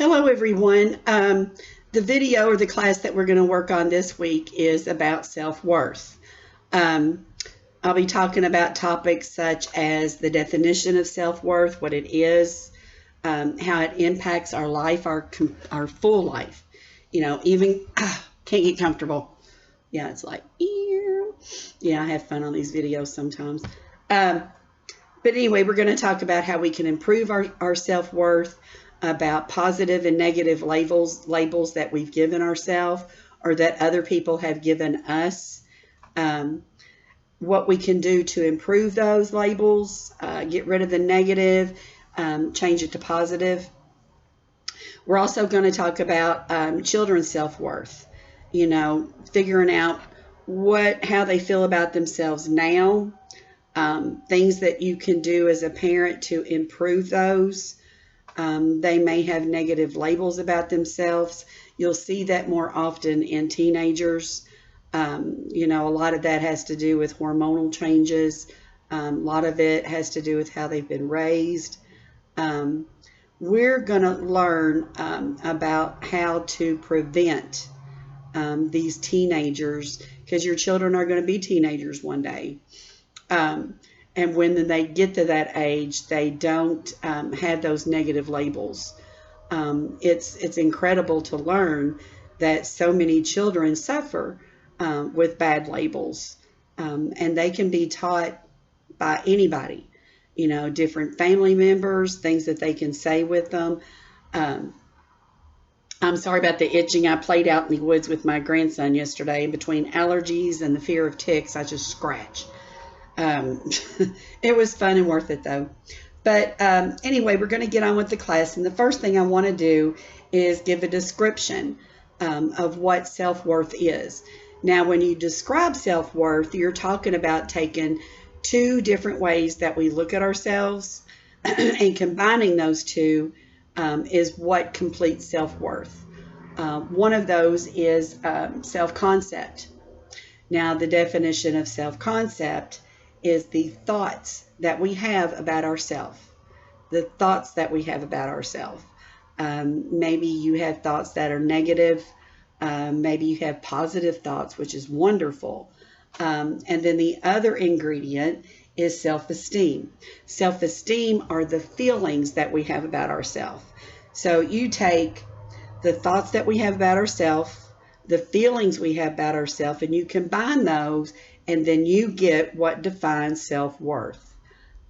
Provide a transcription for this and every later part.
Hello, everyone. The video or the class that we're going to work on this week is about self-worth. I'll be talking about topics such as the definition of self-worth, what it is, how it impacts our life, our full life. You know, even can't get comfortable. Yeah, it's like, yeah, I have fun on these videos sometimes. But anyway, we're going to talk about how we can improve our self-worth, about positive and negative labels that we've given ourselves or that other people have given us, what we can do to improve those labels, get rid of the negative, change it to positive. We're also going to talk about children's self-worth, you know, figuring out how they feel about themselves now, things that you can do as a parent to improve those. They may have negative labels about themselves. You'll see that more often in teenagers. You know, a lot of that has to do with hormonal changes. A lot of it has to do with how they've been raised. We're going to learn about how to prevent these teenagers, because your children are going to be teenagers one day. And when they get to that age, they don't have those negative labels. It's incredible to learn that so many children suffer with bad labels, and they can be taught by anybody, you know, different family members, things that they can say with them. I'm sorry about the itching. I played out in the woods with my grandson yesterday. Between allergies and the fear of ticks, I just scratch. It was fun and worth it though. But anyway, we're going to get on with the class. And the first thing I want to do is give a description of what self-worth is. Now, when you describe self-worth, you're talking about taking two different ways that we look at ourselves and combining those two is what completes self-worth. One of those is self-concept. Now, the definition of self-concept is the thoughts that we have about ourselves. The thoughts that we have about ourselves. Maybe you have thoughts that are negative. Maybe you have positive thoughts, which is wonderful. And then the other ingredient is self-esteem. Self-esteem are the feelings that we have about ourselves. So you take the thoughts that we have about ourselves, the feelings we have about ourselves, and you combine those, and then you get what defines self-worth.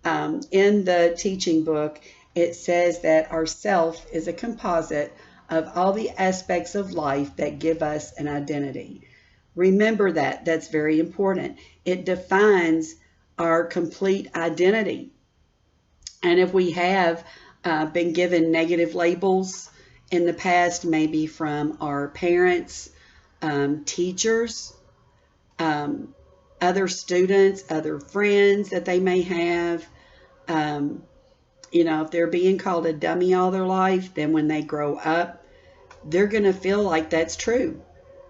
In the teaching book, it says that our self is a composite of all the aspects of life that give us an identity. Remember that. That's very important. It defines our complete identity. And if we have been given negative labels in the past, maybe from our parents, teachers, other students, other friends that they may have, you know, if they're being called a dummy all their life, then when they grow up, they're going to feel like that's true,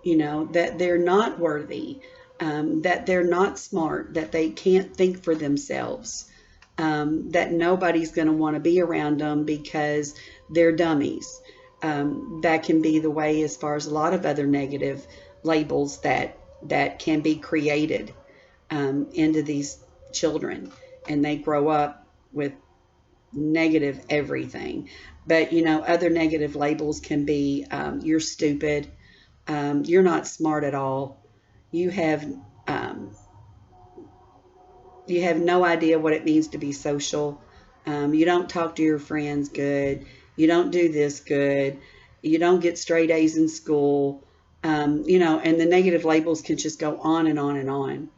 you know, that they're not worthy, that they're not smart, that they can't think for themselves, that nobody's going to want to be around them because they're dummies. That can be the way as far as a lot of other negative labels that can be created into these children, and they grow up with negative everything. But you know, other negative labels can be you're stupid, you're not smart at all, you have no idea what it means to be social, you don't talk to your friends good, you don't do this good, you don't get straight A's in school. You know, and the negative labels can just go on and on and on.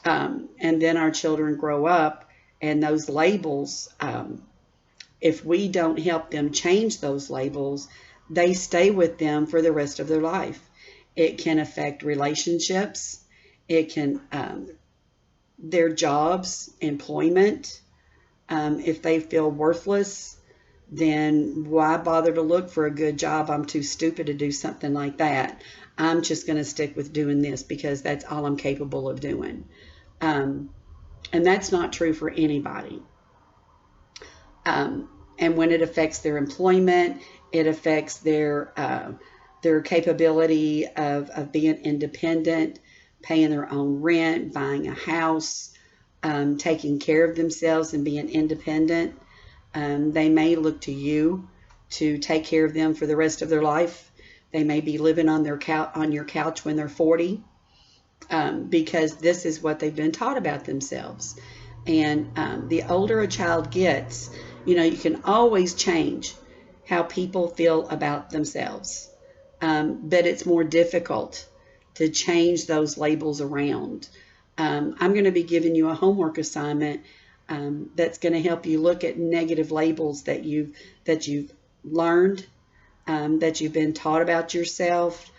And then our children grow up, and those labels, if we don't help them change those labels, they stay with them for the rest of their life. It can affect relationships. It can, their jobs, employment. If they feel worthless, then why bother to look for a good job? I'm too stupid to do something like that. I'm just going to stick with doing this because that's all I'm capable of doing. And that's not true for anybody. And when it affects their employment, it affects their capability of being independent, paying their own rent, buying a house, taking care of themselves and being independent. They may look to you to take care of them for the rest of their life. They may be living on your couch when they're 40, because this is what they've been taught about themselves. And the older a child gets, you can always change how people feel about themselves. But it's more difficult to change those labels around. I'm going to be giving you a homework assignment that's going to help you look at negative labels that you've learned, that you've been taught about yourself,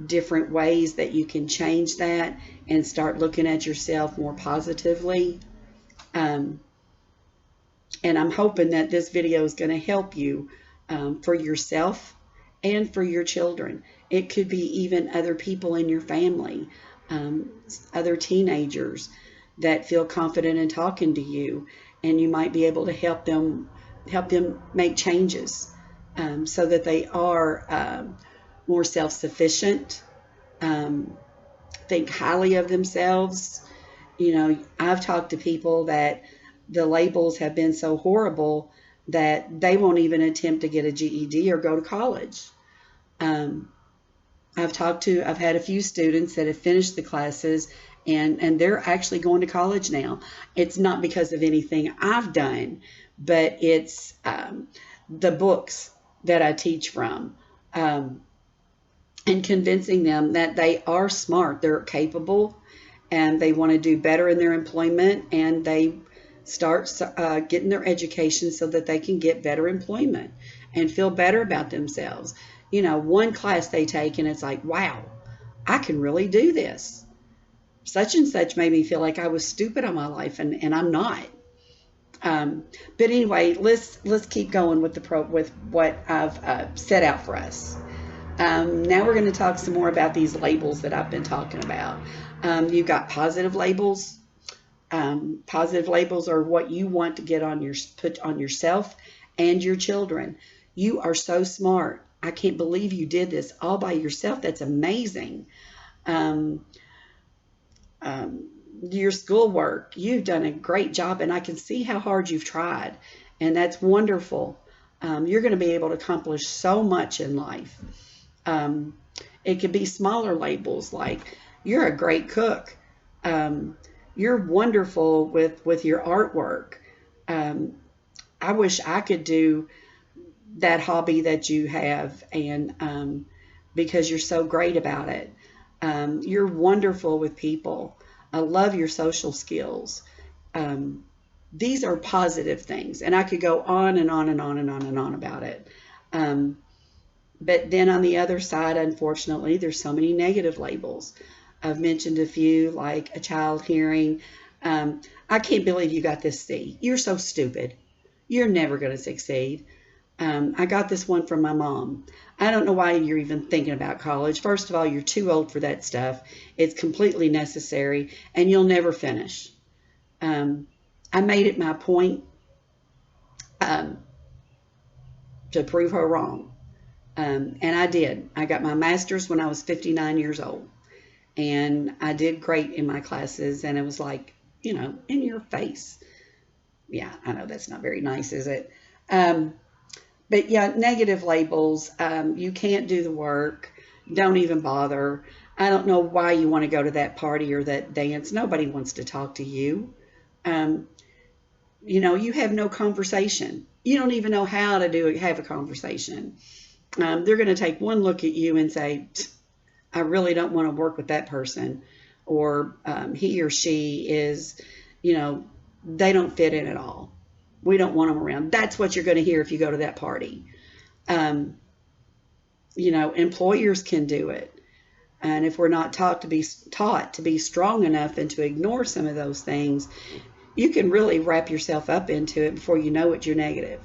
different ways that you can change that and start looking at yourself more positively. And I'm hoping that this video is going to help you for yourself and for your children. It could be even other people in your family, other teenagers that feel confident in talking to you, and you might be able to help them make changes so that they are more self-sufficient, think highly of themselves. I've talked to people that the labels have been so horrible that they won't even attempt to get a GED or go to college. I've had a few students that have finished the classes and they're actually going to college now. It's not because of anything I've done, but it's the books that I teach from, and convincing them that they are smart, they're capable, and they want to do better in their employment, and they start getting their education so that they can get better employment and feel better about themselves. One class they take and it's like, wow, I can really do this. Such and such made me feel like I was stupid all my life, and I'm not. But anyway, let's keep going with with what I've set out for us. Now we're going to talk some more about these labels that I've been talking about. You've got positive labels. Positive labels are what you want to put on yourself and your children. You are so smart. I can't believe you did this all by yourself. That's amazing. Your schoolwork, you've done a great job, and I can see how hard you've tried, and that's wonderful. You're going to be able to accomplish so much in life. It could be smaller labels like you're a great cook. You're wonderful with your artwork. I wish I could do that hobby that you have, and because you're so great about it. You're wonderful with people. I love your social skills. These are positive things, and I could go on and on and on and on and on about it. But then on the other side, unfortunately, there's so many negative labels. I've mentioned a few, like a child hearing, I can't believe you got this C. You're so stupid. You're never going to succeed. I got this one from my mom. I don't know why you're even thinking about college. First of all, you're too old for that stuff. It's completely necessary, and you'll never finish. I made it my point to prove her wrong. And I did. I got my master's when I was 59 years old. And I did great in my classes, and it was like, in your face. Yeah, I know that's not very nice, is it? But yeah, negative labels. You can't do the work. Don't even bother. I don't know why you want to go to that party or that dance. Nobody wants to talk to you. You have no conversation. You don't even know how to have a conversation. They're going to take one look at you and say, I really don't want to work with that person, or he or she is, they don't fit in at all. We don't want them around. That's what you're going to hear if you go to that party. Employers can do it. And if we're not taught to be strong enough and to ignore some of those things, you can really wrap yourself up into it before you know it, you're negative.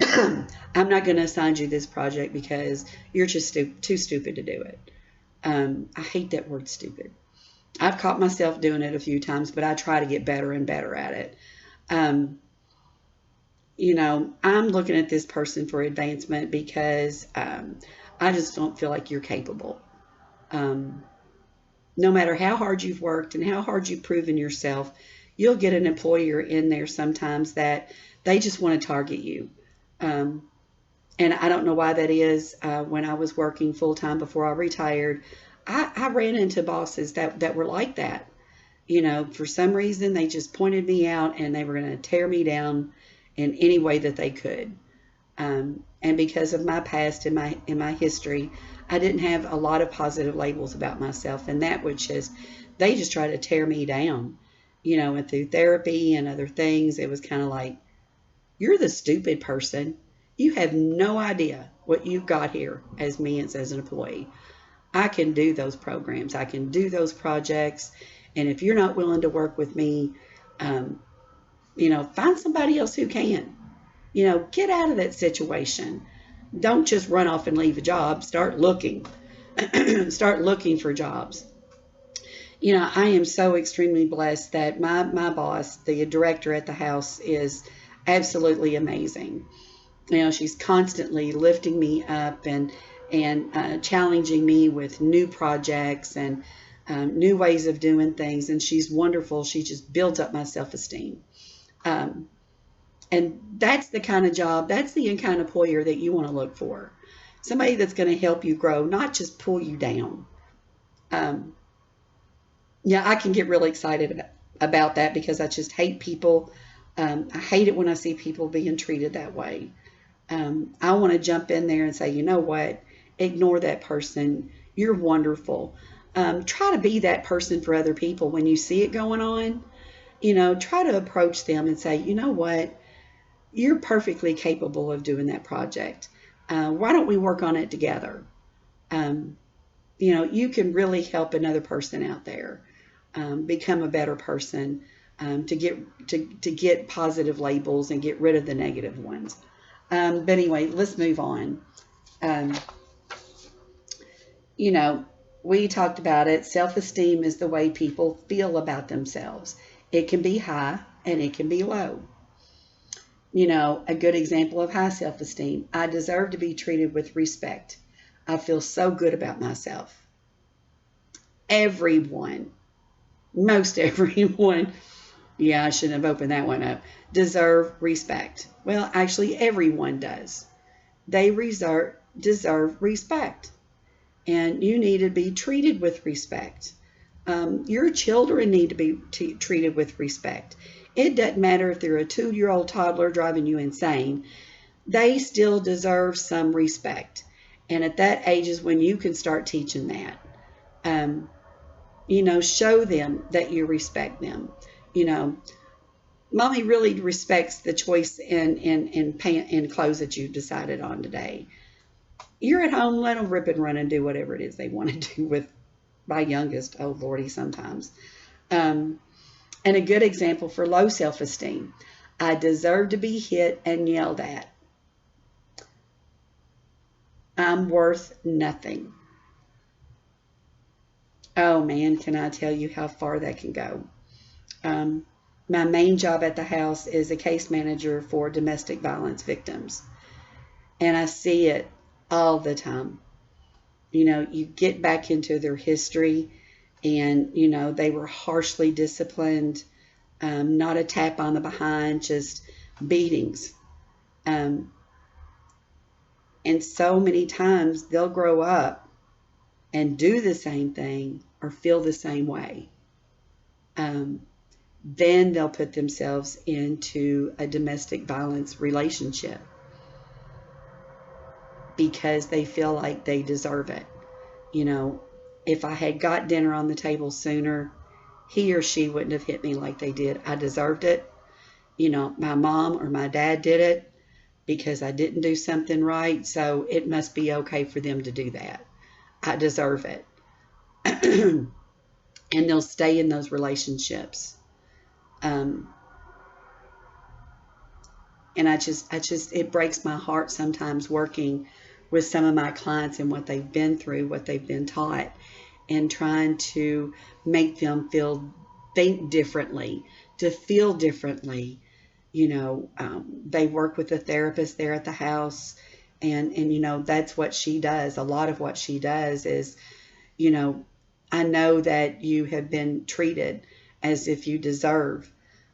I'm not going to assign you this project because you're just too stupid to do it. I hate that word stupid. I've caught myself doing it a few times, but I try to get better and better at it. I'm looking at this person for advancement because I just don't feel like you're capable. Um, no matter how hard you've worked and how hard you've proven yourself, you'll get an employer in there sometimes that they just want to target you. Um, and I don't know why that is. When I was working full time before I retired, I ran into bosses that were like that. For some reason, they just pointed me out and they were going to tear me down in any way that they could. And because of my past and my history, I didn't have a lot of positive labels about myself, and that would just they just try to tear me down. And through therapy and other things, it was kind of like, you're the stupid person. You have no idea what you've got here as me as an employee. I can do those programs. I can do those projects. And if you're not willing to work with me, um, find somebody else who can. Get out of that situation. Don't just run off and leave a job. Start looking. Start looking for jobs. I am so extremely blessed that my boss, the director at the house, is absolutely amazing. She's constantly lifting me up and challenging me with new projects and new ways of doing things. And she's wonderful. She just builds up my self-esteem. Um, and that's the kind of job, that's the kind of employer that you want to look for. Somebody that's going to help you grow, not just pull you down. Um, yeah, I can get really excited about that because I just hate people. I hate it when I see people being treated that way. I want to jump in there and say, you know what? Ignore that person. You're wonderful. Try to be that person for other people when you see it going on. Try to approach them and say, you know what? You're perfectly capable of doing that project. Why don't we work on it together? Um, you can really help another person out there become a better person, to get positive labels and get rid of the negative ones. But anyway, let's move on. Um, you know, we talked about it. Self-esteem is the way people feel about themselves. It can be high and it can be low. A good example of high self-esteem. I deserve to be treated with respect. I feel so good about myself. Everyone, most everyone, yeah, I shouldn't have opened that one up, deserve respect. Well, actually, everyone does. They deserve respect. And you need to be treated with respect. Your children need to be treated with respect. It doesn't matter if they're a 2-year-old toddler driving you insane. They still deserve some respect. And at that age is when you can start teaching that. Um, show them that you respect them. You know, Mommy really respects the choice in clothes that you've decided on today. You're at home, let them rip and run and do whatever it is they want to do with my youngest. Oh, Lordy, sometimes. Um, and a good example for low self-esteem. I deserve to be hit and yelled at. I'm worth nothing. Oh man, can I tell you how far that can go? Um, my main job at the house is a case manager for domestic violence victims. And I see it all the time. You get back into their history and, they were harshly disciplined, not a tap on the behind, just beatings. Um, and so many times they'll grow up and do the same thing or feel the same way. Then they'll put themselves into a domestic violence relationship because they feel like they deserve it. If I had got dinner on the table sooner, he or she wouldn't have hit me like they did. I deserved it. My mom or my dad did it because I didn't do something right, so it must be okay for them to do that. I deserve it. And they'll stay in those relationships. And it breaks my heart sometimes working with some of my clients and what they've been through, what they've been taught, and trying to make them think differently, to feel differently, They work with a therapist there at the house, and that's what she does. A lot of what she does is, you know, I know that you have been treated as if you deserve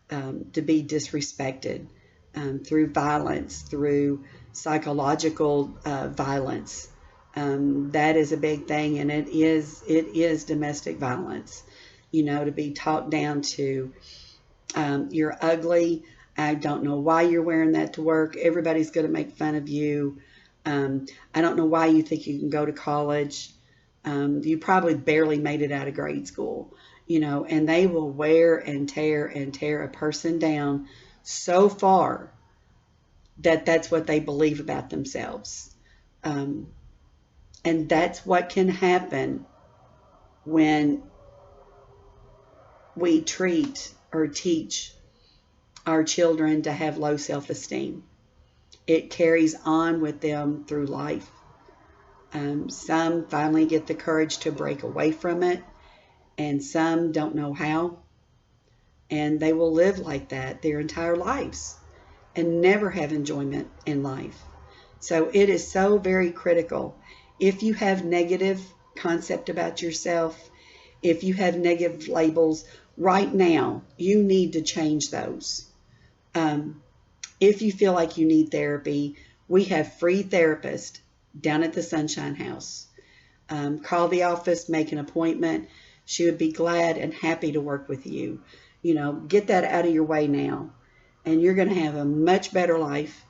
to be disrespected through violence, through psychological violence. That is a big thing, and it is domestic violence. To be talked down to, you're ugly. I don't know why you're wearing that to work. Everybody's going to make fun of you. I don't know why you think you can go to college. You probably barely made it out of grade school, and they will wear and tear a person down so far that that's what they believe about themselves. And that's what can happen when we treat or teach our children to have low self-esteem. It carries on with them through life. Some finally get the courage to break away from it, and some don't know how, and they will live like that their entire lives and never have enjoyment in life. So it is so very critical. If you have negative concept about yourself, if you have negative labels, right now you need to change those. If you feel like you need therapy, we have free therapists down at the Sunshine House. Call the office, make an appointment. She would be glad and happy to work with you. Get that out of your way now, and you're going to have a much better life.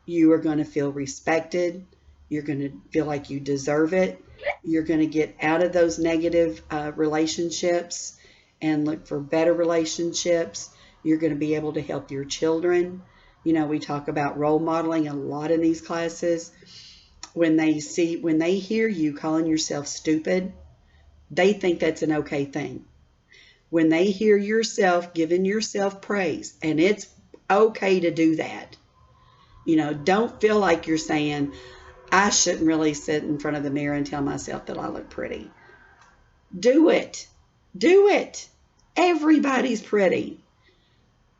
You are going to feel respected. You're going to feel like you deserve it. You're going to get out of those negative relationships and look for better relationships. You're going to be able to help your children. We talk about role modeling a lot in these classes. When they hear you calling yourself stupid, they think that's an okay thing. When they hear yourself giving yourself praise, and it's okay to do that. Don't feel like you're saying, I shouldn't really sit in front of the mirror and tell myself that I look pretty. Do it. Do it. Everybody's pretty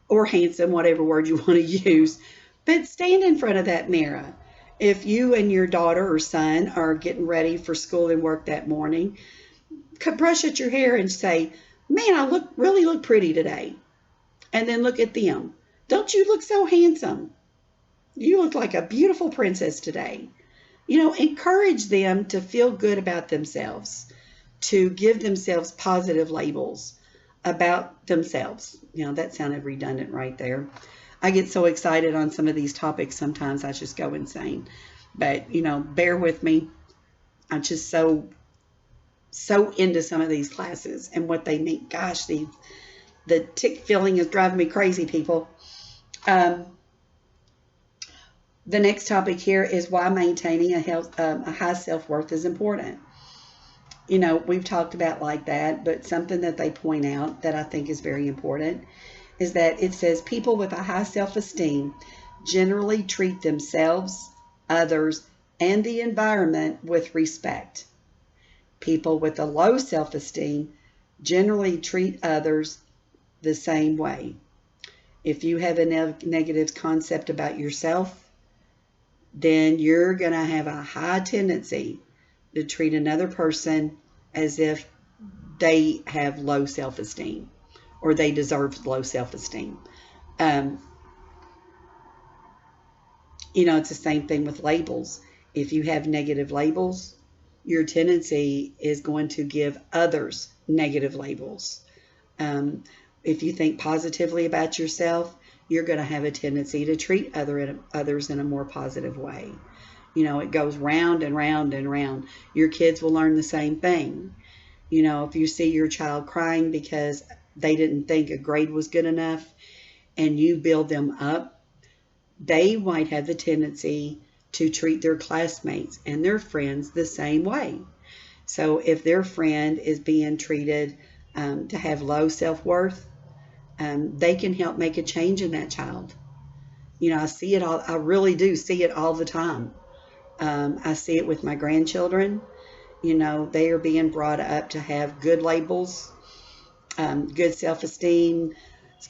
or handsome, whatever word you want to use. But stand in front of that mirror. If you and your daughter or son are getting ready for school and work that morning, brush at your hair and say, man, I really look pretty today. And then look at them. Don't you look so handsome? You look like a beautiful princess today. Encourage them to feel good about themselves, to give themselves positive labels about themselves. That sounded redundant right there. I get so excited on some of these topics, sometimes I just go insane. But, bear with me. I'm just so into some of these classes and what they mean. Gosh, the tick feeling is driving me crazy, people. The next topic here is why maintaining a high self-worth is important. We've talked about like that, but something that they point out that I think is very important is that it says people with a high self-esteem generally treat themselves, others, and the environment with respect. People with a low self-esteem generally treat others the same way. If you have a negative concept about yourself, then you're going to have a high tendency to treat another person as if they have low self-esteem or they deserve low self-esteem. It's the same thing with labels. If you have negative labels, your tendency is going to give others negative labels. If you think positively about yourself, you're going to have a tendency to treat others in a more positive way. It goes round and round and round. Your kids will learn the same thing. If you see your child crying because they didn't think a grade was good enough and you build them up, they might have the tendency to treat their classmates and their friends the same way. So if their friend is being treated to have low self-worth, they can help make a change in that child. I see it all. I really do see it all the time. I see it with my grandchildren. They are being brought up to have good labels, good self-esteem,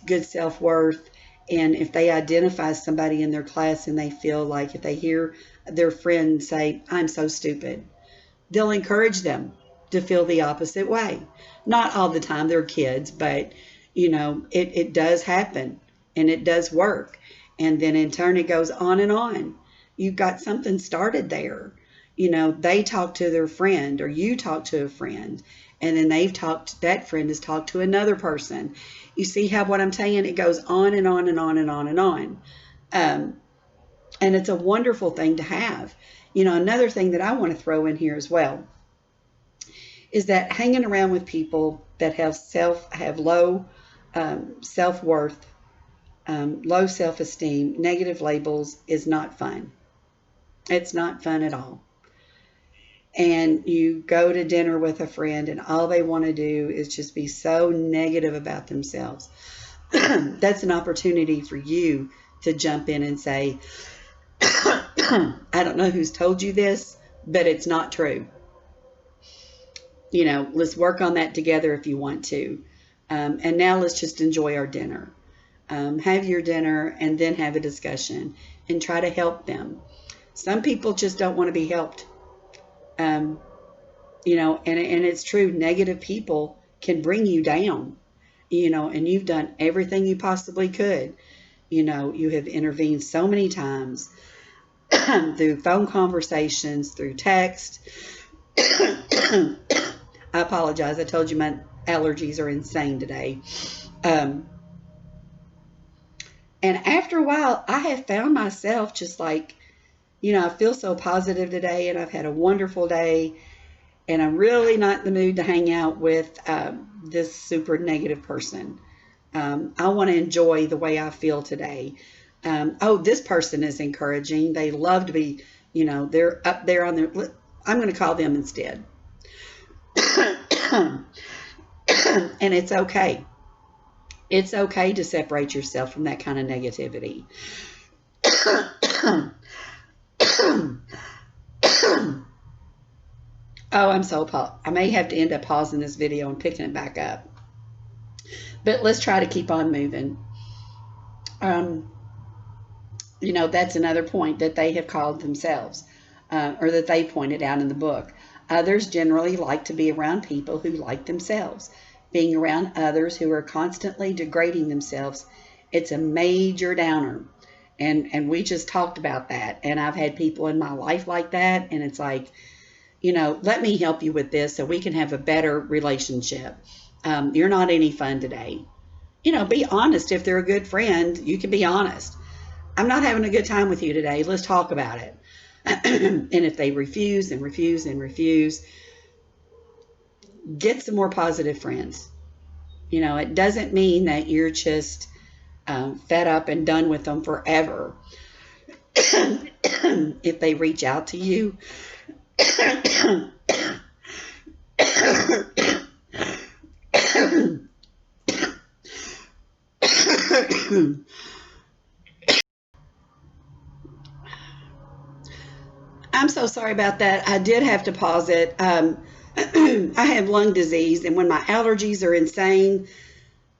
good self-worth, And if they identify somebody in their class and they feel like if they hear their friend say, I'm so stupid, they'll encourage them to feel the opposite way. Not all the time, they're kids, but it does happen and it does work. And then in turn, it goes on and on. You've got something started there. They talk to their friend or you talk to a friend, and then that friend has talked to another person. You see how what I'm saying? It goes on and on and on and on and on. And it's a wonderful thing to have. Another thing that I want to throw in here as well is that hanging around with people that have low self-worth, low self-esteem, negative labels is not fun. It's not fun at all. And you go to dinner with a friend and all they want to do is just be so negative about themselves. That's an opportunity for you to jump in and say, I don't know who's told you this, but it's not true. Let's work on that together if you want to. And now let's just enjoy our dinner. Have your dinner and then have a discussion and try to help them. Some people just don't want to be helped. And it's true. Negative people can bring you down, and you've done everything you possibly could. You have intervened so many times through phone conversations, through text. I apologize. I told you my allergies are insane today. And after a while, I have found myself just like, I feel so positive today and I've had a wonderful day and I'm really not in the mood to hang out with this super negative person. I want to enjoy the way I feel today. This person is encouraging. They love to be, they're up there on their, I'm going to call them instead. And it's okay. It's okay to separate yourself from that kind of negativity. I may have to end up pausing this video and picking it back up. But let's try to keep on moving. That's another point that they have called themselves, or that they pointed out in the book. Others generally like to be around people who like themselves. Being around others who are constantly degrading themselves, it's a major downer. And we just talked about that. And I've had people in my life like that. And it's like, let me help you with this so we can have a better relationship. You're not any fun today. Be honest. If they're a good friend, you can be honest. I'm not having a good time with you today. Let's talk about it. And if they refuse and refuse and refuse, get some more positive friends. It doesn't mean that you're just fed up and done with them forever. If they reach out to you, I'm so sorry about that. I did have to pause it. I have lung disease, and when my allergies are insane,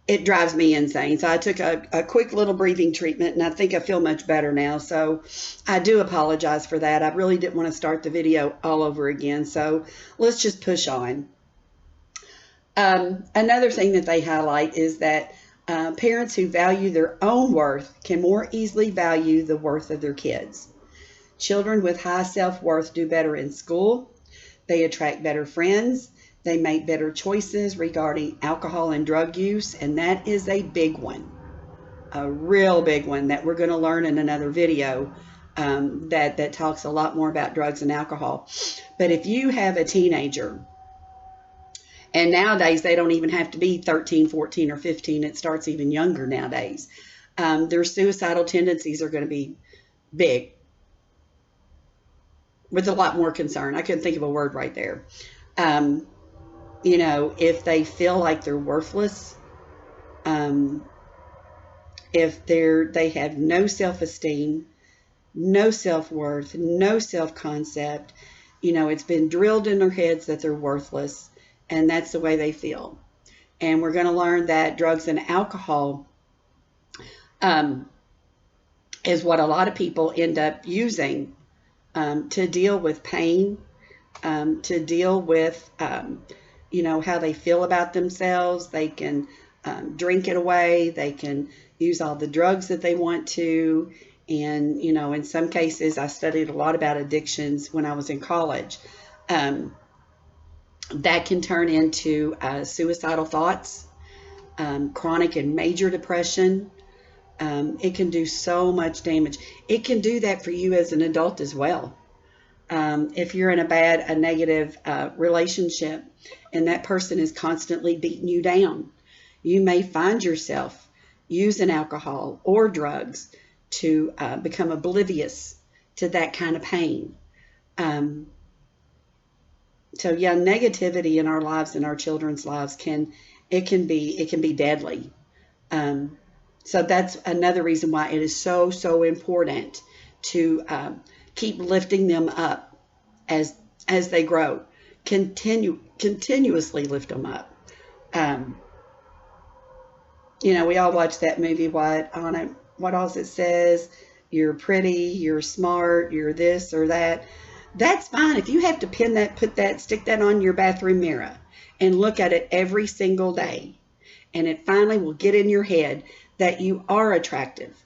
it drives me insane. So I took a quick little breathing treatment, and I think I feel much better now. So I do apologize for that. I really didn't want to start the video all over again. So let's just push on. Another thing that they highlight is that parents who value their own worth can more easily value the worth of their kids. Children with high self-worth do better in school. They attract better friends. They make better choices regarding alcohol and drug use, and that is a big one, a real big one that we're going to learn in another video that talks a lot more about drugs and alcohol. But if you have a teenager, and nowadays they don't even have to be 13, 14, or 15. It starts even younger nowadays. Their suicidal tendencies are going to be big, with a lot more concern. I couldn't think of a word right there. If they feel like they're worthless, if they have no self-esteem, no self-worth, no self-concept, it's been drilled in their heads that they're worthless, and that's the way they feel. And we're going to learn that drugs and alcohol um, is what a lot of people end up using to deal with pain, to deal with, how they feel about themselves. They can drink it away. They can use all the drugs that they want to. And, in some cases, I studied a lot about addictions when I was in college. Um, that can turn into suicidal thoughts, chronic and major depression. It can do so much damage. It can do that for you as an adult as well. If you're in a negative relationship and that person is constantly beating you down, you may find yourself using alcohol or drugs to become oblivious to that kind of pain. Um, so yeah, negativity in our lives and our children's lives can be deadly. Um, so that's another reason why it is so important to keep lifting them up as they grow. Continuously lift them up. Um, we all watch that movie. What else it says? You're pretty. You're smart. You're this or that. That's fine. If you have to stick that on your bathroom mirror and look at it every single day, and it finally will get in your head that you are attractive,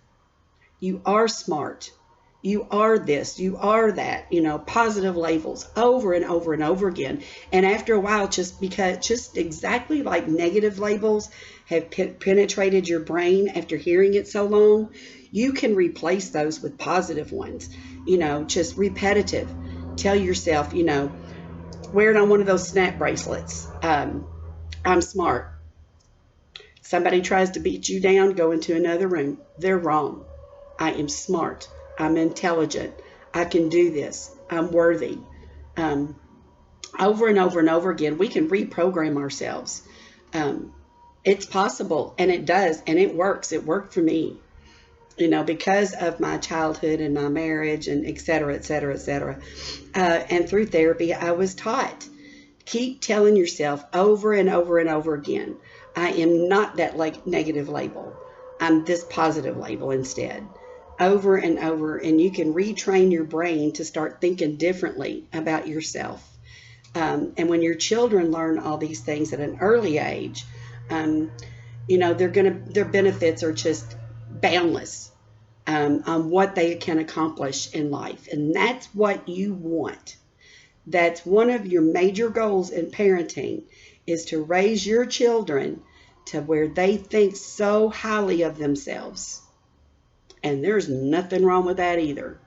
you are smart, you are this, you are that, positive labels over and over and over again. And after a while, just exactly like negative labels have penetrated your brain after hearing it so long, you can replace those with positive ones, just repetitive. Tell yourself, wear it on one of those snap bracelets. I'm smart. Somebody tries to beat you down, go into another room. They're wrong. I am smart. I'm intelligent. I can do this. I'm worthy. Um, Over and over and over again, we can reprogram ourselves. Um, it's possible, and it does, and it works. It worked for me, because of my childhood and my marriage and et cetera, et cetera, et cetera. And through therapy, I was taught, keep telling yourself over and over and over again, I am not that negative label. I'm this positive label instead. Over and over, and you can retrain your brain to start thinking differently about yourself. And when your children learn all these things at an early age, their benefits are just boundless on what they can accomplish in life. And that's what you want. That's one of your major goals in parenting, is to raise your children to where they think so highly of themselves. And there's nothing wrong with that either.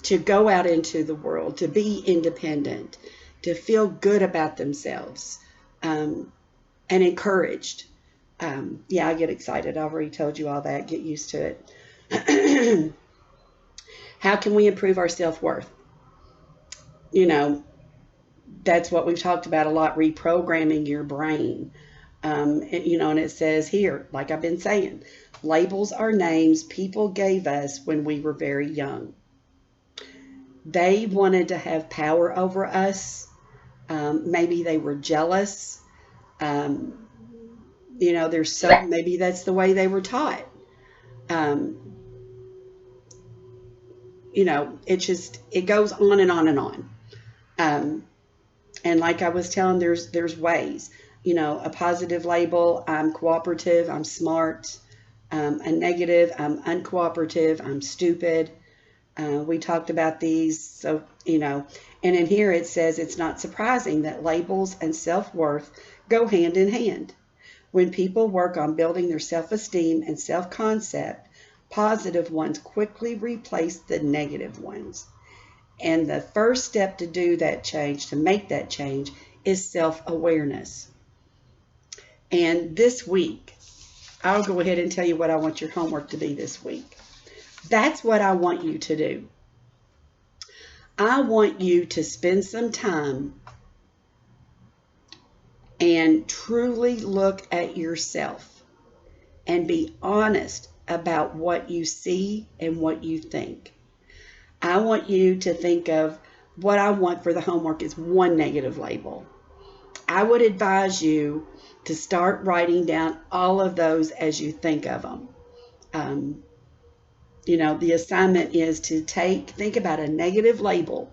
To go out into the world, to be independent, to feel good about themselves, and encouraged. Yeah, I get excited. I already told you all that. Get used to it. How can we improve our self-worth? That's what we've talked about a lot, reprogramming your brain. And it says here, like I've been saying, labels are names people gave us when we were very young. They wanted to have power over us. Maybe they were jealous. Maybe that's the way they were taught. It goes on and on and on. And like I was telling, there's ways. A positive label, I'm cooperative, I'm smart. A negative, I'm uncooperative, I'm stupid. We talked about these, so, and in here it says it's not surprising that labels and self-worth go hand in hand. When people work on building their self-esteem and self-concept, positive ones quickly replace the negative ones. And the first step to do that change, to make that change, is self-awareness. And this week, I'll go ahead and tell you what I want your homework to be this week. That's what I want you to do. I want you to spend some time and truly look at yourself and be honest about what you see and what you think. I want you to think of what I want for the homework is one negative label. I would advise you to start writing down all of those as you think of them. Um, the assignment is to think about a negative label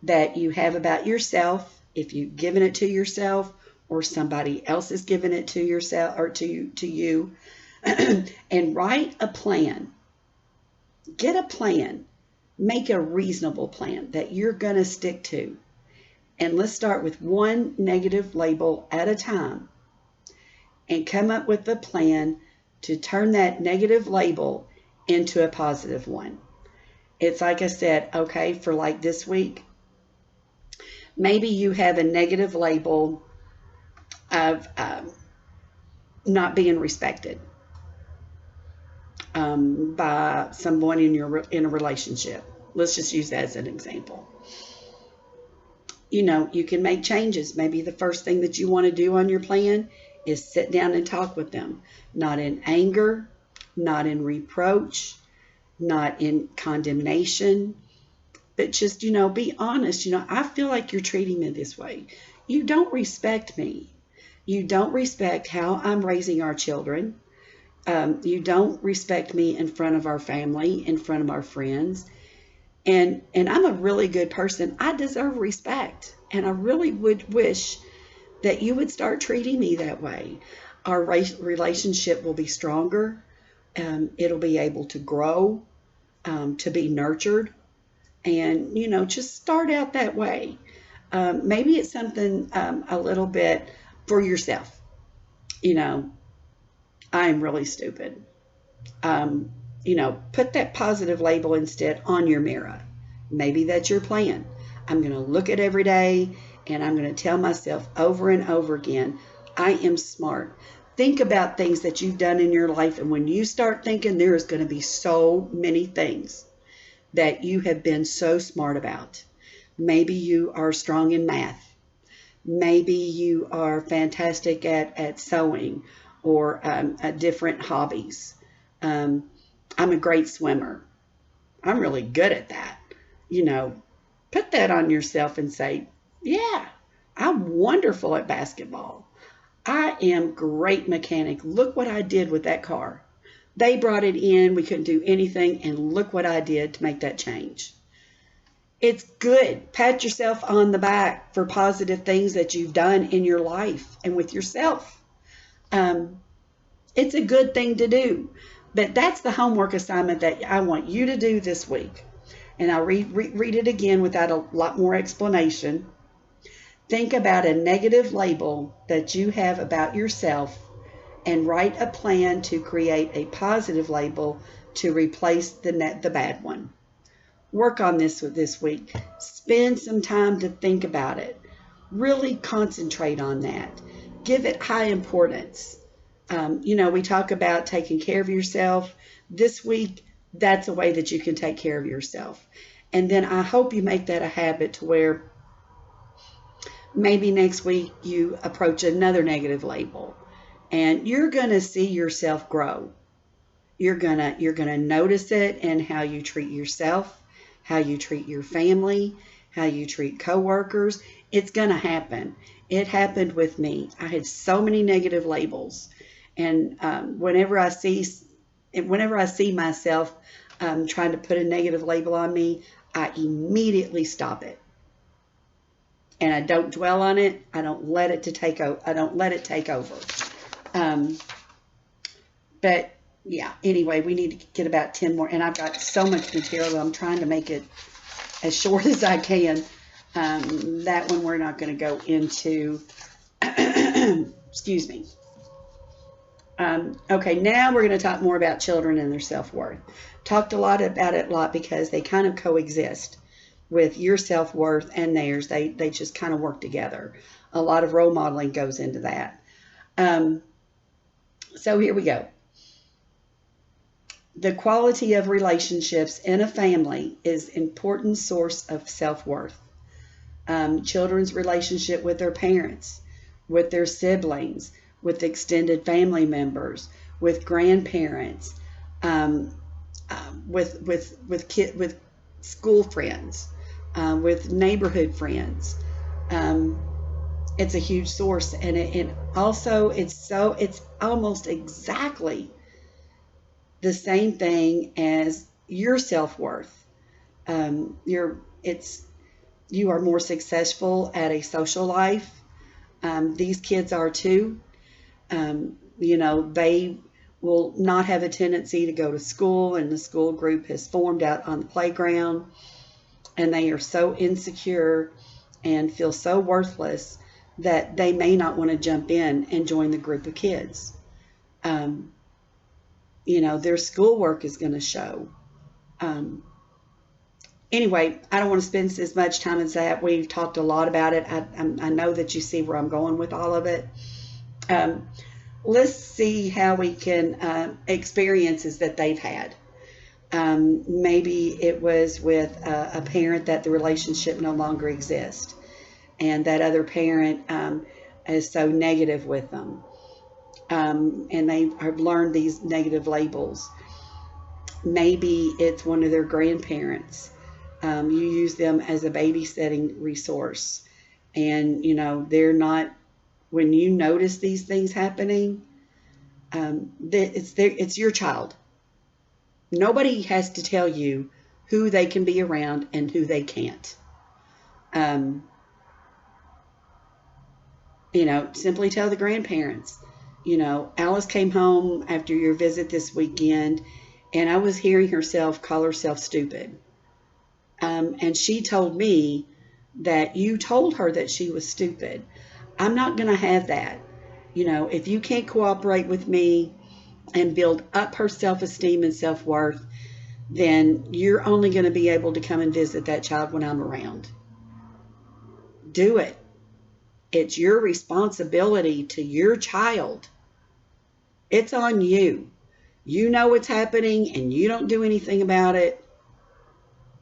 that you have about yourself, if you've given it to yourself or somebody else has given it to yourself or to you, and write a plan. Get a plan. Make a reasonable plan that you're going to stick to. And let's start with one negative label at a time and come up with a plan to turn that negative label into a positive one. It's like I said, okay, for like this week, maybe you have a negative label of not being respected by someone in a relationship. Let's just use that as an example. You can make changes. Maybe the first thing that you want to do on your plan is sit down and talk with them, not in anger, not in reproach, not in condemnation, but just, be honest. I feel like you're treating me this way. You don't respect me. You don't respect how I'm raising our children. You don't respect me in front of our family, in front of our friends. And I'm a really good person. I deserve respect. And I really would wish that you would start treating me that way. Our relationship will be stronger. It'll be able to grow, to be nurtured. And, just start out that way. Maybe it's something a little bit for yourself. I'm really stupid. Put that positive label instead on your mirror. Maybe that's your plan. I'm going to look at every day and I'm going to tell myself over and over again, I am smart. Think about things that you've done in your life. And when you start thinking, there is going to be so many things that you have been so smart about. Maybe you are strong in math. Maybe you are fantastic at sewing or at different hobbies. I'm a great swimmer. I'm really good at that. Put that on yourself and say, yeah, I'm wonderful at basketball. I am great mechanic. Look what I did with that car. They brought it in. We couldn't do anything. And look what I did to make that change. It's good. Pat yourself on the back for positive things that you've done in your life and with yourself. It's a good thing to do. But that's the homework assignment that I want you to do this week. And I'll read it again without a lot more explanation. Think about a negative label that you have about yourself and write a plan to create a positive label to replace the bad one. Work on this week. Spend some time to think about it. Really concentrate on that. Give it high importance. We talk about taking care of yourself. This week, that's a way that you can take care of yourself. And then I hope you make that a habit to where maybe next week you approach another negative label and you're going to see yourself grow. You're going to notice it in how you treat yourself, how you treat your family, how you treat coworkers. It's going to happen. It happened with me. I had so many negative labels. And whenever I see myself trying to put a negative label on me, I immediately stop it, and I don't dwell on it. I don't let it take over. But yeah. Anyway, we need to get about 10 more, and I've got so much material. I'm trying to make it as short as I can. That one we're not going to go into. Excuse me. Okay, now we're going to talk more about children and their self-worth. Talked a lot about it because they kind of coexist with your self-worth and theirs. They just kind of work together. A lot of role modeling goes into that. So here we go. The quality of relationships in a family is an important source of self-worth. Children's relationship with their parents, with their siblings, with extended family members, with grandparents, with school friends, with neighborhood friends, It's a huge source, and also it's almost exactly the same thing as your self-worth. It's you are more successful at a social life. These kids are too. They will not have a tendency to go to school, and the school group has formed out on the playground, and they are so insecure and feel so worthless that they may not want to jump in and join the group of kids. Um, their schoolwork is going to show. Um, anyway, I don't want to spend as much time as that. We've talked a lot about it. I know that you see where I'm going with all of it. Um, let's see how we can experiences that they've had. Maybe it was with a parent that the relationship no longer exists, and that other parent is so negative with them, and they have learned these negative labels. Maybe it's one of their grandparents. You use them as a babysitting resource, and they're not. When you notice these things happening, it's your child. Nobody has to tell you who they can be around and who they can't. Um, simply tell the grandparents. Alice came home after your visit this weekend, and I was hearing herself call herself stupid. And she told me that you told her that she was stupid. I'm not going to have that. If you can't cooperate with me and build up her self-esteem and self-worth, then you're only going to be able to come and visit that child when I'm around. Do it. It's your responsibility to your child. It's on you. You know what's happening and you don't do anything about it,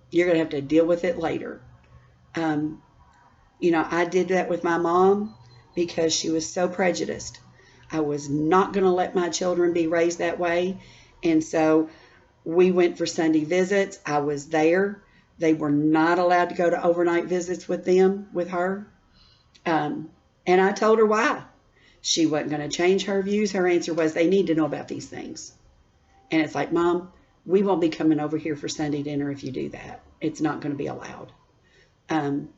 you're going to have to deal with it later. I did that with my mom because she was so prejudiced. I was not going to let my children be raised that way. And so we went for Sunday visits. I was there. They were not allowed to go to overnight visits with her. And I told her why. She wasn't going to change her views. Her answer was, they need to know about these things. And it's like, Mom, we won't be coming over here for Sunday dinner if you do that. It's not going to be allowed. And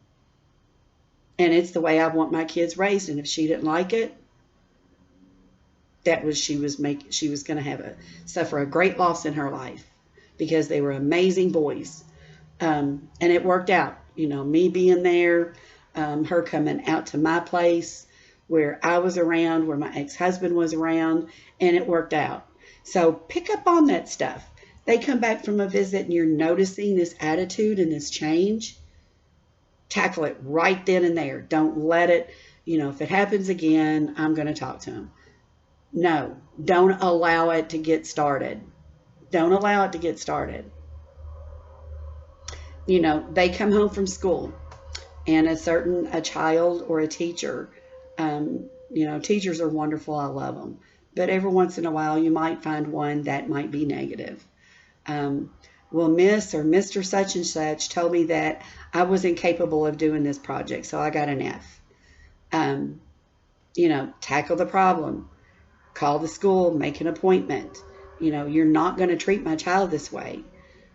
it's the way I want my kids raised. And if she didn't like it, she was going to suffer a great loss in her life, because they were amazing boys. And it worked out, me being there, her coming out to my place where I was around, where my ex-husband was around, and it worked out. So pick up on that stuff. They come back from a visit and you're noticing this attitude and this change. Tackle it right then and there. Don't let it, if it happens again, I'm going to talk to them. No, don't allow it to get started. Don't allow it to get started. They come home from school, and a child or a teacher, teachers are wonderful. I love them. But every once in a while, you might find one that might be negative. Well, Miss or Mr. such and such told me that I was incapable of doing this project, so I got an F. Tackle the problem. Call the school, make an appointment. You're not going to treat my child this way.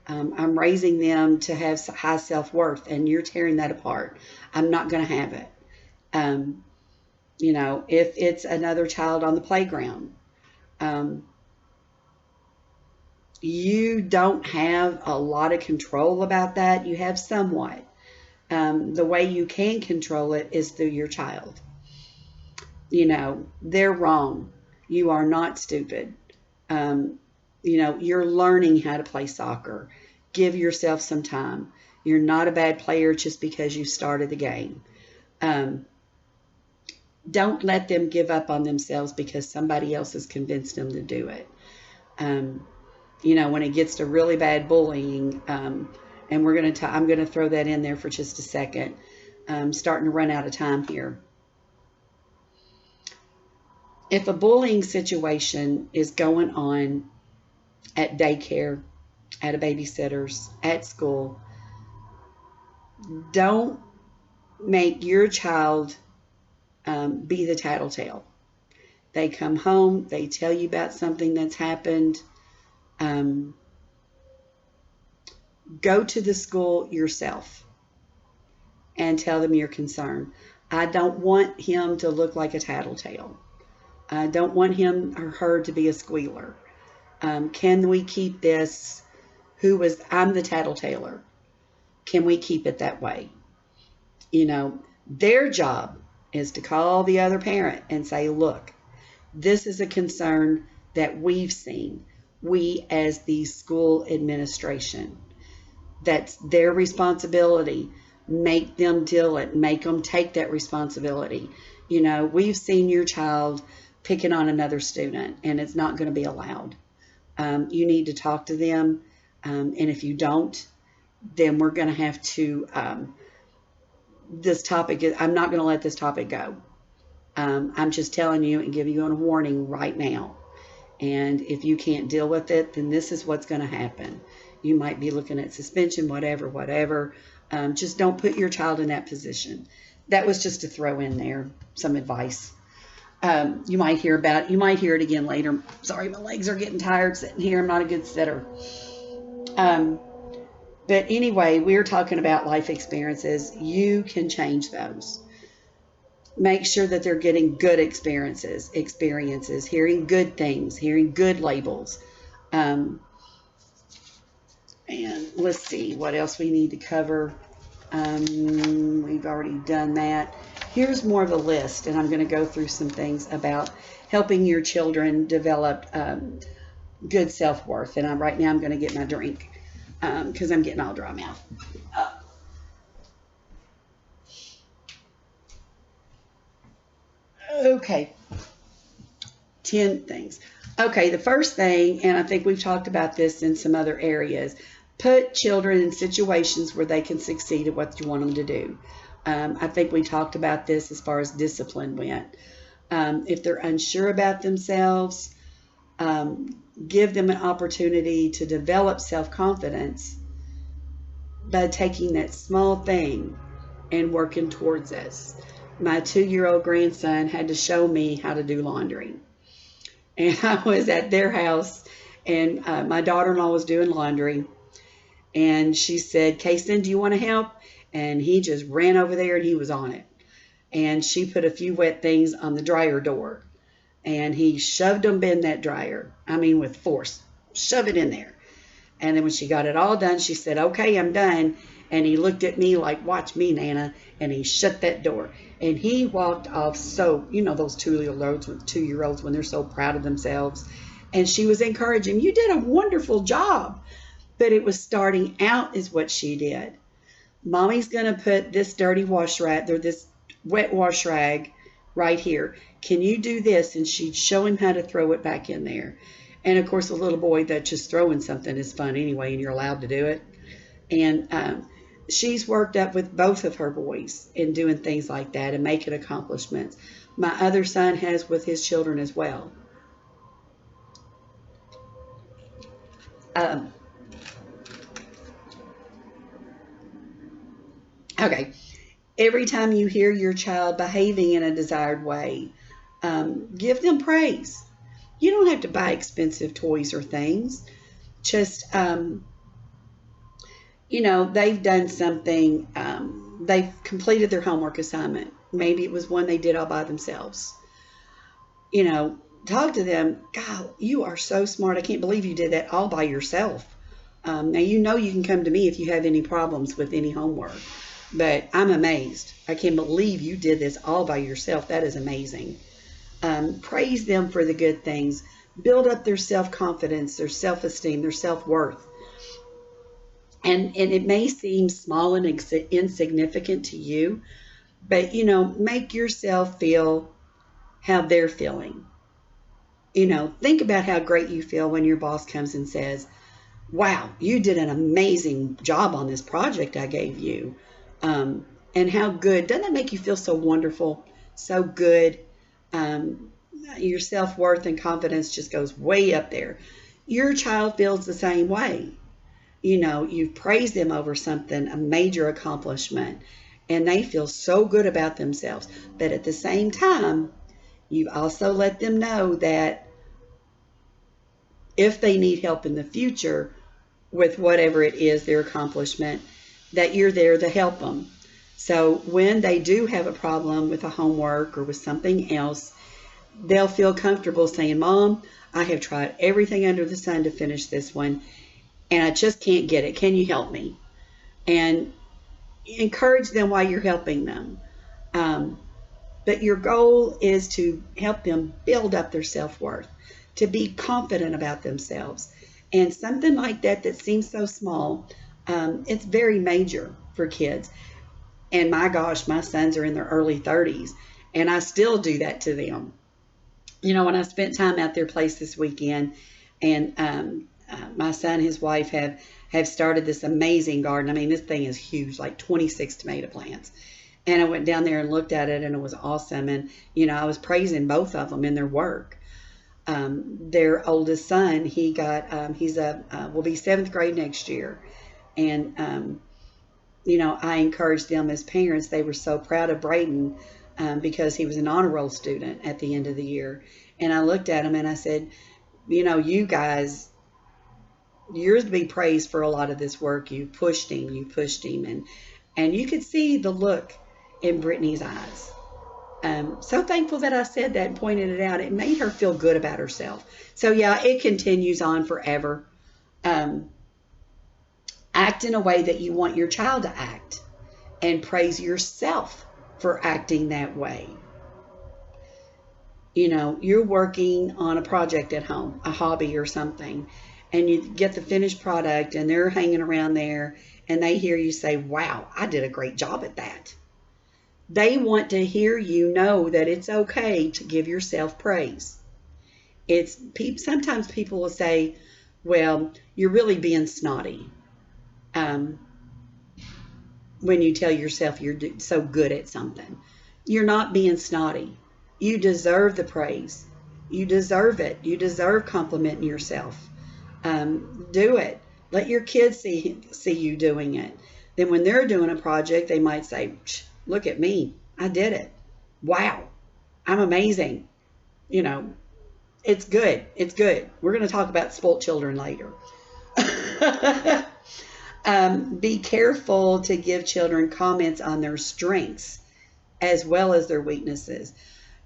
I'm raising them to have high self-worth, and you're tearing that apart. I'm not going to have it. If it's another child on the playground, you don't have a lot of control about that. You have somewhat. The way you can control it is through your child. They're wrong. You are not stupid. You're learning how to play soccer. Give yourself some time. You're not a bad player just because you started the game. Don't let them give up on themselves because somebody else has convinced them to do it. When it gets to really bad bullying, and I'm going to throw that in there for just a second. Starting to run out of time here. If a bullying situation is going on at daycare, at a babysitter's, at school, don't make your child be the tattletale. They come home, they tell you about something that's happened. Um, go to the school yourself and tell them your concern. I don't want him to look like a tattletale. I don't want him or her to be a squealer. Can we keep this? I'm the tattletaler. Can we keep it that way? Their job is to call the other parent and say, look, this is a concern that we've seen. We as the school administration. That's their responsibility. Make them deal it. Make them take that responsibility. We've seen your child picking on another student, and it's not going to be allowed. You need to talk to them, and if you don't, then we're going to have to, I'm not going to let this topic go. I'm just telling you and giving you a warning right now. And if you can't deal with it, then this is what's going to happen. You might be looking at suspension, whatever. Just don't put your child in that position. That was just to throw in there some advice. You might hear it again later. Sorry, my legs are getting tired sitting here. I'm not a good sitter. But anyway, we're talking about life experiences. You can change those. Make sure that they're getting good experiences, hearing good things, hearing good labels. And let's see what else we need to cover. We've already done that. Here's more of a list, and I'm going to go through some things about helping your children develop good self-worth. And right now I'm going to get my drink because I'm getting all dry mouth. Okay, 10 things. Okay, the first thing, and I think we've talked about this in some other areas, put children in situations where they can succeed at what you want them to do. I think we talked about this as far as discipline went. If they're unsure about themselves, give them an opportunity to develop self-confidence by taking that small thing and working towards this. My 2-year-old grandson had to show me how to do laundry. And I was at their house, and my daughter-in-law was doing laundry. And she said, Kaysen, do you want to help? And he just ran over there, and he was on it. And she put a few wet things on the dryer door. And he shoved them in that dryer. I mean, with force. Shove it in there. And then when she got it all done, she said, okay, I'm done. And he looked at me like, watch me, Nana. And he shut that door. And he walked off so, those 2-year-olds when they're so proud of themselves. And she was encouraging, you did a wonderful job. But it was starting out is what she did. Mommy's going to put this dirty wash rag, or this wet wash rag right here. Can you do this? And she'd show him how to throw it back in there. And of course, a little boy that's just throwing something is fun anyway, and you're allowed to do it. And she's worked up with both of her boys in doing things like that and making accomplishments. My other son has with his children as well. Okay, every time you hear your child behaving in a desired way, give them praise. You don't have to buy expensive toys or things. Just, they've done something, they've completed their homework assignment. Maybe it was one they did all by themselves. Talk to them. God, you are so smart. I can't believe you did that all by yourself. Now, you can come to me if you have any problems with any homework. But I'm amazed. I can't believe you did this all by yourself. That is amazing. Praise them for the good things. Build up their self-confidence, their self-esteem, their self-worth. And it may seem small and insignificant to you, but, make yourself feel how they're feeling. Think about how great you feel when your boss comes and says, wow, you did an amazing job on this project I gave you. And how good, doesn't that make you feel so wonderful, so good? Your self-worth and confidence just goes way up there. Your child feels the same way. You've praised them over something, a major accomplishment, and they feel so good about themselves. But at the same time, you also let them know that if they need help in the future with whatever it is, their accomplishment, that you're there to help them. So when they do have a problem with a homework or with something else, they'll feel comfortable saying, Mom, I have tried everything under the sun to finish this one, and I just can't get it. Can you help me? And encourage them while you're helping them. But your goal is to help them build up their self-worth, to be confident about themselves. And something like that that seems so small, it's very major for kids. And my gosh, my sons are in their early 30s, and I still do that to them. When I spent time out their place this weekend, and my son and his wife have started this amazing garden. I mean, this thing is huge, like 26 tomato plants. And I went down there and looked at it, and it was awesome. And, I was praising both of them in their work. Their oldest son, he's will be 7th grade next year. And, I encouraged them as parents. They were so proud of Braden because he was an honor roll student at the end of the year. And I looked at him and I said, you guys, you're to be praised for a lot of this work. You pushed him. And you could see the look in Brittany's eyes. So thankful that I said that and pointed it out. It made her feel good about herself. So yeah, it continues on forever. Act in a way that you want your child to act, and praise yourself for acting that way. You're working on a project at home, a hobby or something, and you get the finished product and they're hanging around there and they hear you say, wow, I did a great job at that. They want to hear you know that it's okay to give yourself praise. Sometimes people will say, well, you're really being snotty when you tell yourself you're so good at something. You're not being snotty. You deserve the praise. You deserve it. You deserve complimenting yourself. Do it. Let your kids see you doing it. Then when they're doing a project, they might say, look at me. I did it. Wow. I'm amazing. It's good. It's good. We're going to talk about spoiled children later. Be careful to give children comments on their strengths as well as their weaknesses.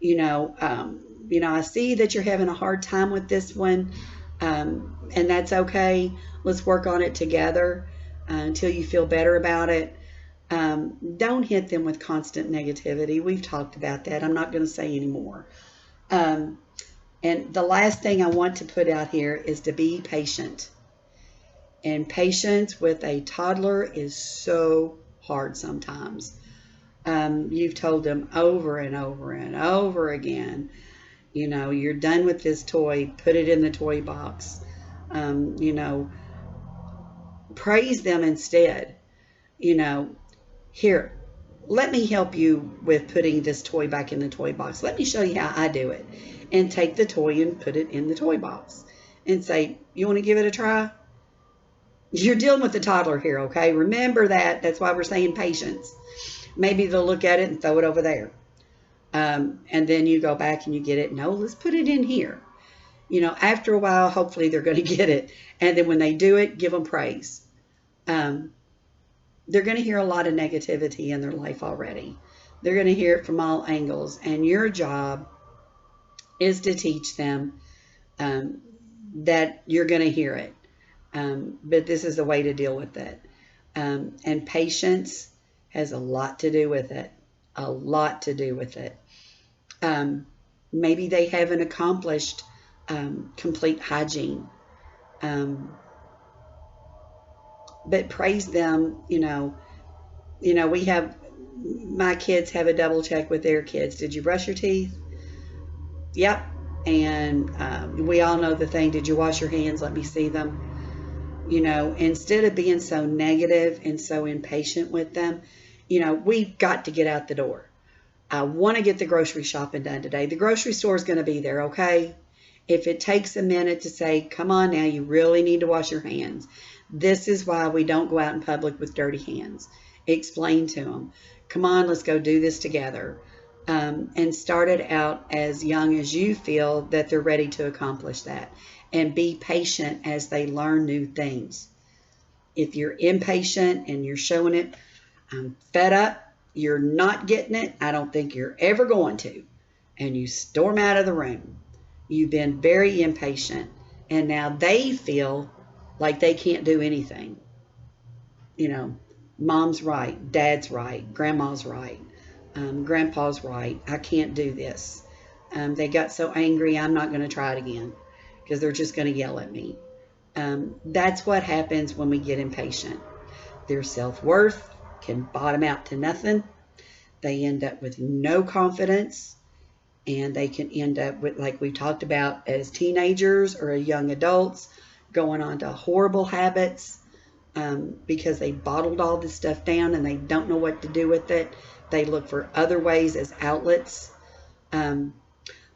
I see that you're having a hard time with this one, and that's okay. Let's work on it together until you feel better about it. Don't hit them with constant negativity. We've talked about that. I'm not going to say anymore. And the last thing I want to put out here is to be patient. And patience with a toddler is so hard sometimes. You've told them over and over and over again, you're done with this toy, put it in the toy box. Praise them instead. Here, let me help you with putting this toy back in the toy box. Let me show you how I do it. And take the toy and put it in the toy box and say, you want to give it a try? You're dealing with the toddler here, okay? Remember that. That's why we're saying patience. Maybe they'll look at it and throw it over there. And then you go back and you get it. No, let's put it in here. After a while, hopefully they're going to get it. And then when they do it, give them praise. They're going to hear a lot of negativity in their life already. They're going to hear it from all angles. And your job is to teach them that you're going to hear it. But this is the way to deal with it. And patience has a lot to do with it. A lot to do with it. Maybe they haven't accomplished complete hygiene. But praise them, my kids have a double check with their kids. Did you brush your teeth? Yep. And we all know the thing, did you wash your hands? Let me see them. Instead of being so negative and so impatient with them, we've got to get out the door. I want to get the grocery shopping done today. The grocery store is going to be there, okay? If it takes a minute to say, come on now, you really need to wash your hands. This is why we don't go out in public with dirty hands. Explain to them. come on, let's go do this together. And start it out as young as you feel that they're ready to accomplish that. And be patient as they learn new things. If you're impatient and you're showing it, I'm fed up, you're not getting it, I don't think you're ever going to, and you storm out of the room, you've been very impatient, and now they feel like they can't do anything. You know, mom's right, dad's right, grandma's right, grandpa's right, I can't do this. They got so angry, I'm not going to try it again because they're just going to yell at me. That's what happens when we get impatient. Their self-worth can bottom out to nothing. They end up with no confidence, and they can end up with, like we talked about, as teenagers or young adults, going on to horrible habits because they bottled all this stuff down and they don't know what to do with it. They look for other ways as outlets. But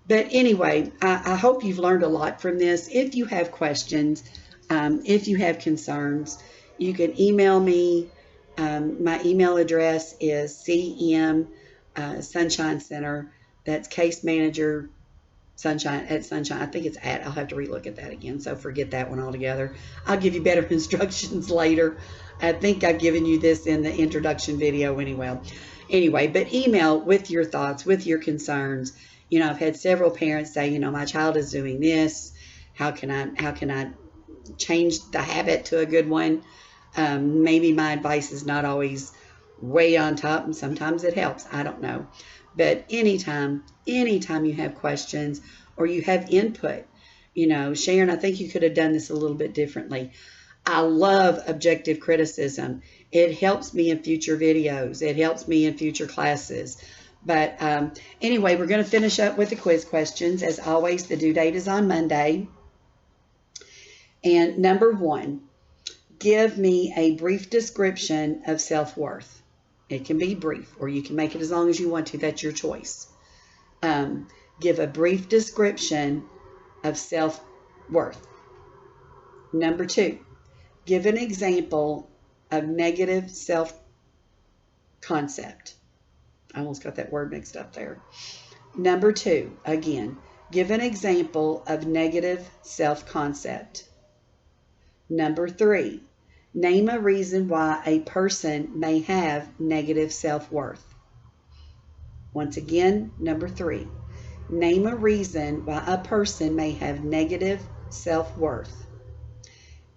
anyway, I hope you've learned a lot from this. If you have questions, if you have concerns, you can email me. My email address is CM Sunshine Center. That's Case Manager Sunshine at Sunshine. I think it's at. I'll have to relook at that again, so forget that one altogether. I'll give you better instructions later. I think I've given you this in the introduction video anyway, but email with your thoughts, with your concerns. You know, I've had several parents say, you know, my child is doing this. How can I change the habit to a good one? Maybe my advice is not always way on top, and sometimes it helps. I don't know. But anytime you have questions or you have input, you know, Sharon, I think you could have done this a little bit differently. I love objective criticism. It helps me in future videos. It helps me in future classes. But anyway, we're going to finish up with the quiz questions. As always, the due date is on Monday. And number 1, give me a brief description of self-worth. It can be brief, or you can make it as long as you want to. That's your choice. Give a brief description of self-worth. Number 2, give an example of negative self-concept. I almost got that word mixed up there. Number 2, again, give an example of negative self-concept. Number 3, name a reason why a person may have negative self-worth. Once again, number 3, name a reason why a person may have negative self-worth.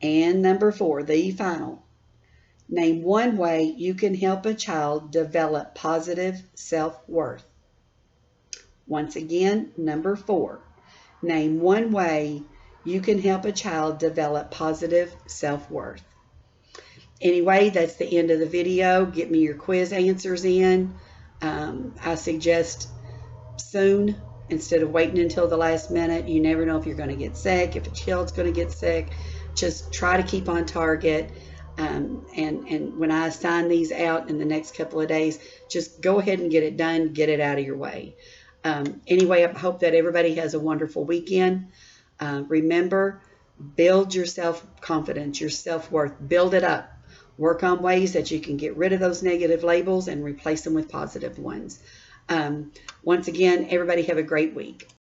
And number 4, the final, name one way you can help a child develop positive self-worth. Once again, number 4, name one way you can help a child develop positive self-worth. Anyway, that's the end of the video. Get me your quiz answers in. I suggest soon instead of waiting until the last minute. You never know if you're going to get sick, if a child's going to get sick. Just try to keep on target. And when I assign these out in the next couple of days, just go ahead and get it done, get it out of your way. Anyway, I hope that everybody has a wonderful weekend. Remember, build your self-confidence, your self-worth, build it up. Work on ways that you can get rid of those negative labels and replace them with positive ones. Once again, everybody have a great week.